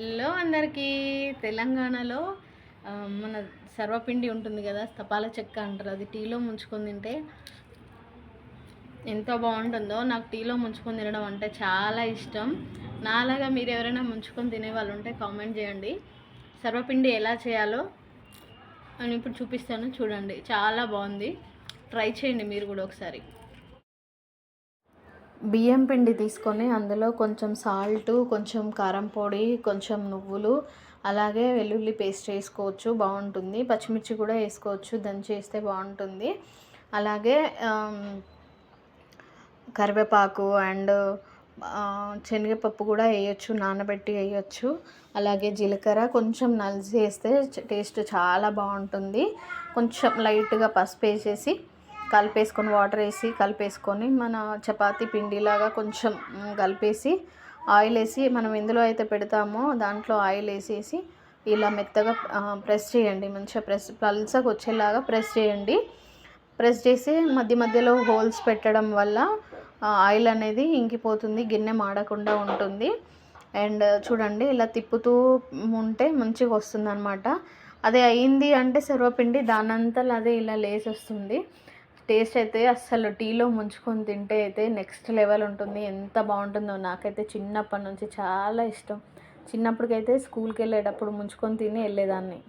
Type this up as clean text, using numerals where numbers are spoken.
Hello అందరికీ. తెలంగాణలో మన సర్వపిండి ఉంటుంది కదా, తపాల చెక్క అంటారు. అది టీలో ముంచుకొని తింటే ఎంత బాగుంటుందో. నాకు టీలో ముంచుకొని తినడం అంటే చాలా ఇష్టం. నాలాగా మీరు ఎవరైనా ముంచుకొని తినే వాళ్ళు ఉంటే కామెంట్ చేయండి. సర్వపిండి ఎలా చేయాలో నేను ఇప్పుడు చూపిస్తాను, చూడండి. చాలా బాగుంది, ట్రై చేయండి మీరు కూడా ఒకసారి. బియ్యం పిండి తీసుకొని అందులో కొంచెం సాల్టు, కొంచెం కారం పొడి, కొంచెం నువ్వులు, అలాగే వెల్లుల్లి పేస్ట్ వేసుకోవచ్చు, బాగుంటుంది. పచ్చిమిర్చి కూడా వేసుకోవచ్చు, దంచి వేస్తే బాగుంటుంది. అలాగే కరివేపాకు అండ్ శనగపప్పు కూడా వేయచ్చు, నానబెట్టి వేయచ్చు. అలాగే జీలకర్ర కొంచెం నలిసి వేస్తే టేస్ట్ చాలా బాగుంటుంది. కొంచెం లైట్గా పసుపు వేసేసి కలిపేసుకొని, వాటర్ వేసి కలిపేసుకొని, మన చపాతీ పిండిలాగా కొంచెం కలిపేసి ఆయిల్ వేసి, మనం ఎందులో అయితే పెడతామో దాంట్లో ఆయిల్ వేసేసి ఇలా మెత్తగా ప్రెస్ చేయండి. మంచిగా పల్చగా వచ్చేలాగా ప్రెస్ చేయండి. ప్రెస్ చేసి మధ్య మధ్యలో హోల్స్ పెట్టడం వల్ల ఆయిల్ అనేది ఇంకిపోతుంది, గిన్నె మాడకుండా ఉంటుంది. అండ్ చూడండి, ఇలా తిప్పుతూ ఉంటే మంచిగా వస్తుంది అనమాట. అదే అయింది అంటే సర్వపిండి దానంతలో అదే ఇలా లేసి వస్తుంది. టేస్ట్ అయితే అస్సలు టీలో ముంచుకొని తింటే అయితే నెక్స్ట్ లెవెల్ ఉంటుంది. ఎంత బాగుంటుందో, నాకైతే చిన్నప్పటి నుంచి చాలా ఇష్టం. చిన్నప్పటికైతే స్కూల్కి వెళ్ళేటప్పుడు ముంచుకొని తిని వెళ్ళేదాన్ని.